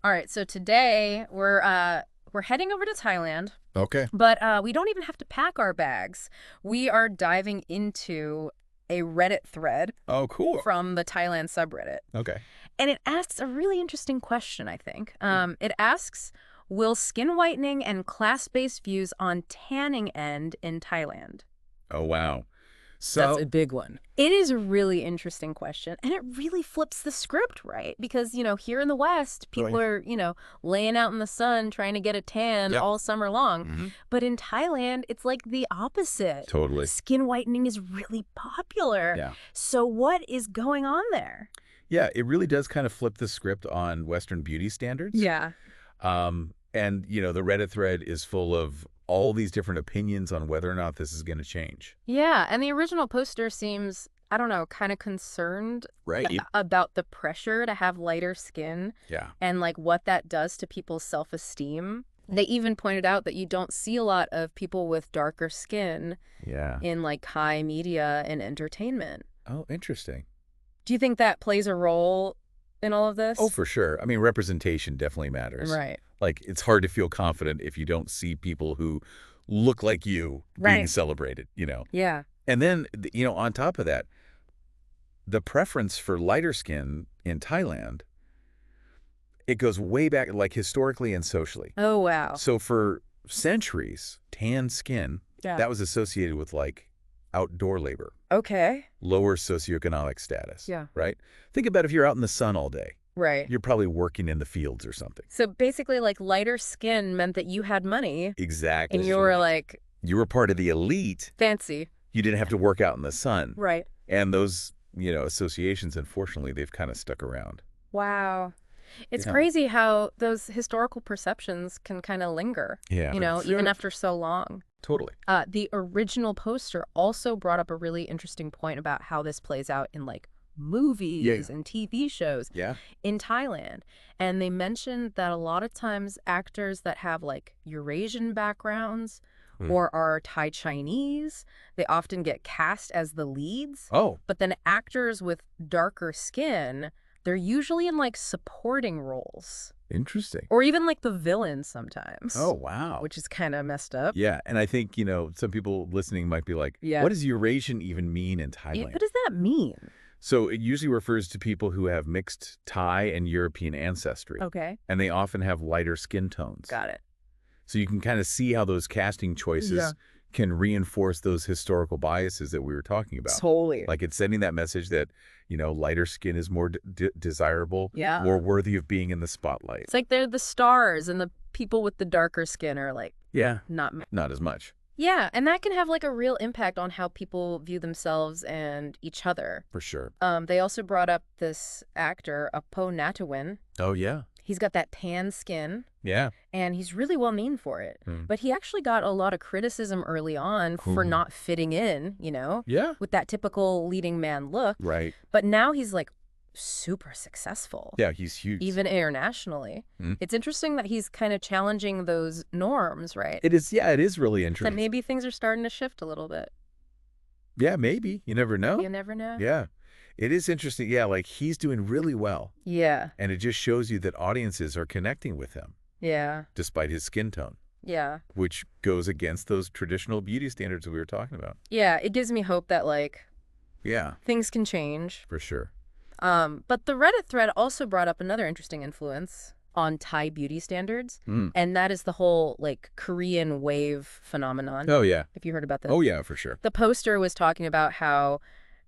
All right, so today we're heading over to Thailand, Okay. but we don't even have to pack our bags. We are diving into a Reddit thread Oh, cool. from the Thailand subreddit. Okay. And it asks a really interesting question, I think. It asks, will skin whitening and class-based views on tanning end in Thailand? Oh, wow. That's So, a big one. It is a really interesting question, and it really flips the script, right? Because, here in the West, people Right. are, laying out in the sun trying to get a tan Yep. all summer long. Mhm. But in Thailand, it's like the opposite. Totally. Skin whitening is really popular. Yeah. So what is going on there? Yeah, it really does kind of flip the script on Western beauty standards. Yeah. And, the Reddit thread is full of all these different opinions on whether or not this is going to change. Yeah, and the original poster seems, I don't know, kind of concerned Right. about the pressure to have lighter skin Yeah. and like what that does to people's self-esteem. They even pointed out that you don't see a lot of people with darker skin Yeah. in like high media and entertainment. Oh, interesting. Do you think that plays a role in all of this? Oh, for sure. I mean, representation definitely matters. Right. Like, it's hard to feel confident if you don't see people who look like you being Right. celebrated. Yeah. And then, on top of that, the preference for lighter skin in Thailand, it goes way back, like historically and socially. Oh, wow. So for centuries, tan skin, Yeah. that was associated with like outdoor labor, Okay. lower socioeconomic status. Yeah. Right? Think about if you're out in the sun all day. Right. You're probably working in the fields or something. So basically, like lighter skin meant that you had money Exactly. and you were like You were part of the elite. fancy. You didn't have to work out in the sun. Right. And those, associations, unfortunately, they've kind of stuck around. Wow. It's Yeah. crazy how those historical perceptions can kind of linger, Yeah. even after so long. Totally. The original poster also brought up a really interesting point about how this plays out in like movies and TV shows Yeah. in Thailand. And they mentioned that a lot of times actors that have like Eurasian backgrounds or are Thai Chinese, they often get cast as the leads. Oh, But then actors with darker skin, they're usually in like supporting roles interesting. or even like the villains sometimes. Oh, wow. Which is kind of messed up. Yeah, and I think, some people listening might be like, Yeah. what does Eurasian even mean in Yeah, Thailand? what does that mean? So it usually refers to people who have mixed Thai and European ancestry, Okay. and they often have lighter skin tones. Got it. So you can kind of see how those casting choices can reinforce those historical biases that we were talking about. Totally. Like it's sending that message that, lighter skin is more desirable, Yeah. more worthy of being in the spotlight. It's like they're the stars and the people with the darker skin are like Yeah, not. not as much, Yeah, and that can have like a real impact on how people view themselves and each other. for sure. They also brought up this actor, Apo Natawin. Oh, yeah. He's got that tan skin, Yeah. and he's really well known for it. But he actually got a lot of criticism early on for not fitting in, Yeah. with that typical leading man look. Right. But now he's like super successful. Yeah, he's huge. Even internationally. Mm. It's interesting that he's kind of challenging those norms, right? It is really That interesting. maybe things are starting to shift a little bit. Yeah, maybe. You never know. You never know. Yeah. It is interesting. Yeah, like he's doing really well. Yeah. And it just shows you that audiences are connecting with him Yeah. despite his skin tone, Yeah. which goes against those traditional beauty standards that we were talking about. Yeah. It gives me hope that like Yeah, things can change. for sure. But the Reddit thread also brought up another interesting influence on Thai beauty standards, and that is the whole like Korean wave phenomenon. Oh, yeah. If you heard about that. Oh, yeah, for sure. The poster was talking about how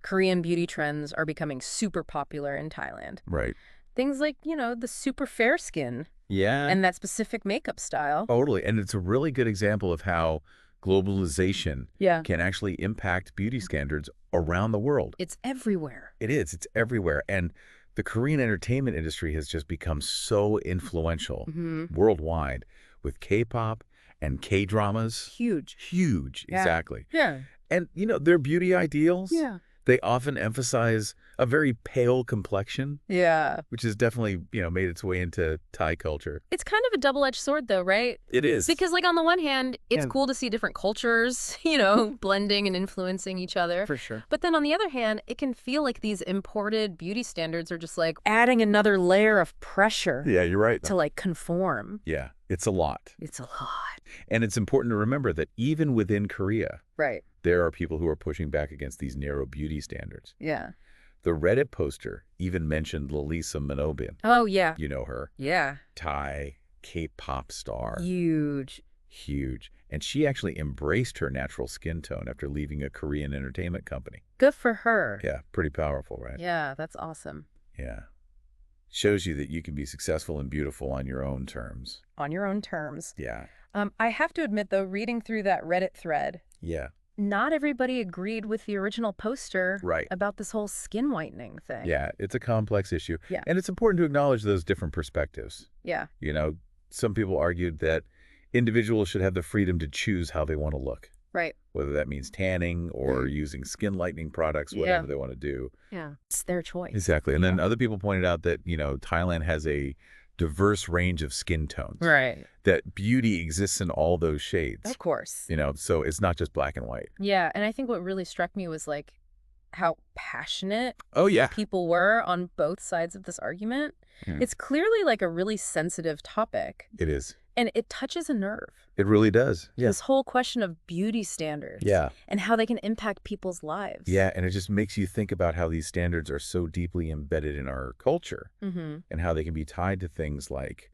Korean beauty trends are becoming super popular in Thailand. Right. Things like, the super fair skin Yeah. and that specific makeup style. Totally. And it's a really good example of how globalization Yeah. can actually impact beauty standards around the world. It's everywhere. It is. It's everywhere. And the Korean entertainment industry has just become so influential worldwide with K-pop and K-dramas. Huge. Huge. Yeah. Exactly. Yeah. And, their beauty ideals, Yeah. they often emphasize a very pale complexion, Yeah. which has definitely, made its way into Thai culture. It's kind of a double-edged sword, though, right? It is. Because, like, on the one hand, it's Yeah. cool to see different cultures, blending and influencing each other. For sure. But then on the other hand, it can feel like these imported beauty standards are just, like, adding another layer of pressure Yeah, you're right. to, like, conform. Yeah, it's a lot. It's a lot. And it's important to remember that even within Korea, Right. there are people who are pushing back against these narrow beauty standards. Yeah. The Reddit poster even mentioned Lalisa Manobin. Oh, yeah. You know her. Yeah. Thai K-pop star. Huge. Huge. And she actually embraced her natural skin tone after leaving a Korean entertainment company. Good for her. Yeah, pretty powerful, right? Yeah, that's awesome. Yeah. Shows you that you can be successful and beautiful on your own terms. On your own terms. Yeah. I have to admit, though, reading through that Reddit thread, Yeah. not everybody agreed with the original poster Right. about this whole skin whitening thing. Yeah, it's a complex issue. Yeah. And it's important to acknowledge those different perspectives. Yeah. Some people argued that individuals should have the freedom to choose how they want to look, Right. whether that means tanning or using skin lightening products, whatever they want to do. Yeah. It's their choice. Exactly. And then other people pointed out that, Thailand has a diverse range of skin tones. Right. That beauty exists in all those shades. Of course. So it's not just black and white. Yeah. And I think what really struck me was, like, how passionate Oh, yeah. people were on both sides of this argument. It's clearly, like, a really sensitive topic. It is. And it touches a nerve. It really does. Yeah. This whole question of beauty standards. Yeah. And how they can impact people's lives. Yeah, and it just makes you think about how these standards are so deeply embedded in our culture and how they can be tied to things like,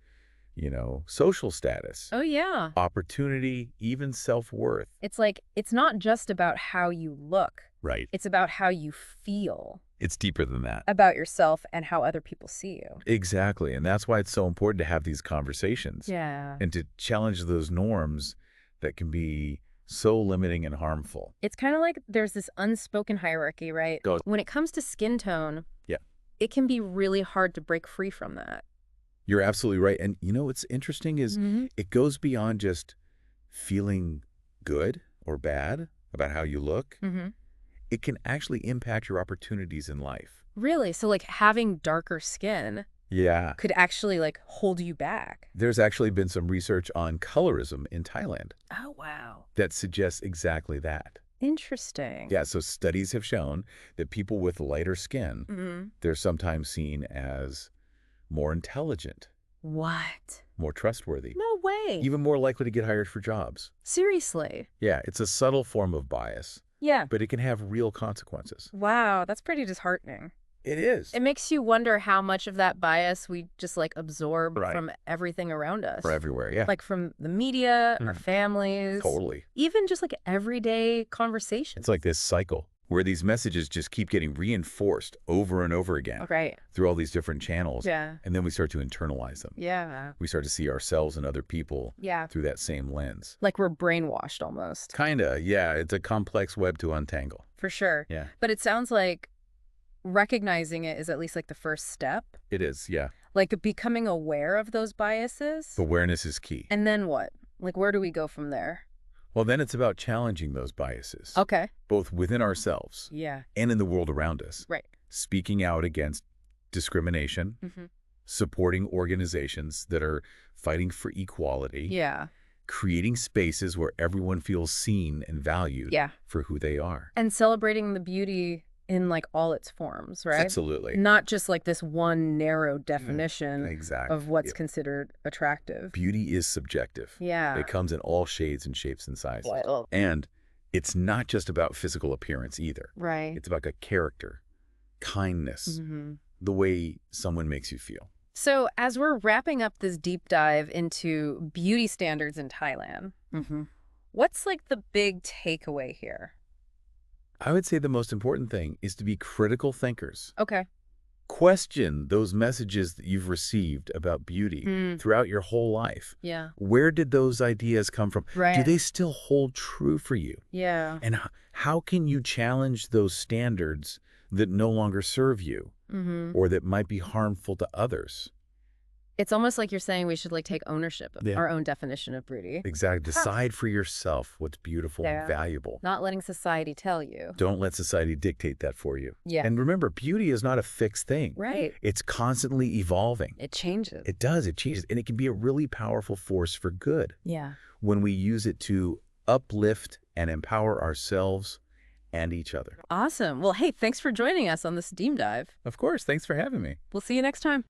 social status, Oh, yeah. opportunity, even self-worth. It's like, it's not just about how you look. Right. It's about how you feel It's deeper than that. about yourself and how other people see you. Exactly, and that's why it's so important to have these conversations. Yeah. And to challenge those norms that can be so limiting and harmful. It's kind of like there's this unspoken hierarchy, right? Go. When it comes to skin tone, Yeah. it can be really hard to break free from that. You're absolutely right. And what's interesting is it goes beyond just feeling good or bad about how you look. It can actually impact your opportunities in life. Really? So, like, having darker skin Yeah. could actually, like, hold you back. There's actually been some research on colorism in Thailand Oh, wow. that suggests exactly that. Interesting. Yeah, so studies have shown that people with lighter skin, they're sometimes seen as more intelligent, What? more trustworthy, No way. even more likely to get hired for jobs. Seriously? Yeah, it's a subtle form of bias, Yeah. but it can have real consequences. Wow, that's pretty disheartening. It is. It makes you wonder how much of that bias we just, like, absorb Right. from everything around us. For everywhere, yeah. Like, from the media, our families. Totally. Even just, like, everyday conversations. It's like this cycle where these messages just keep getting reinforced over and over again Right. through all these different channels. Yeah. And then we start to internalize them. Yeah. We start to see ourselves and other people Yeah. through that same lens. Like, we're brainwashed almost. Kinda, yeah. It's a complex web to untangle. For sure. Yeah. But it sounds like recognizing it is at least, like, the first step. It is, yeah. Like, becoming aware of those biases. Awareness is key. And then what? Like, where do we go from there? Well, then it's about challenging those biases, Okay. both within ourselves Yeah. and in the world around us. Right. Speaking out against discrimination, supporting organizations that are fighting for equality, Yeah. creating spaces where everyone feels seen and valued Yeah. for who they are. And celebrating the beauty in, like, all its forms, right? Absolutely. Not just, like, this one narrow definition Exactly. of what's Yep. considered attractive. Beauty is subjective. Yeah. It comes in all shades and shapes and sizes. Well, And it's not just about physical appearance either. right. It's about character, kindness, the way someone makes you feel. So as we're wrapping up this deep dive into beauty standards in Thailand, what's, like, the big takeaway here? I would say the most important thing is to be critical thinkers. Okay. Question those messages that you've received about beauty throughout your whole life. Yeah. Where did those ideas come from? Right. Do they still hold true for you? Yeah. And how can you challenge those standards that no longer serve you or that might be harmful to others? It's almost like you're saying we should like take ownership of our own definition of beauty. Exactly. Decide for yourself what's beautiful and valuable. Not letting society tell you. Don't let society dictate that for you. Yeah. And remember, beauty is not a fixed thing. Right. It's constantly evolving. It changes. It does. It changes. And it can be a really powerful force for good. Yeah. When we use it to uplift and empower ourselves and each other. Awesome. Well, hey, thanks for joining us on this deep dive. Of course. Thanks for having me. We'll see you next time.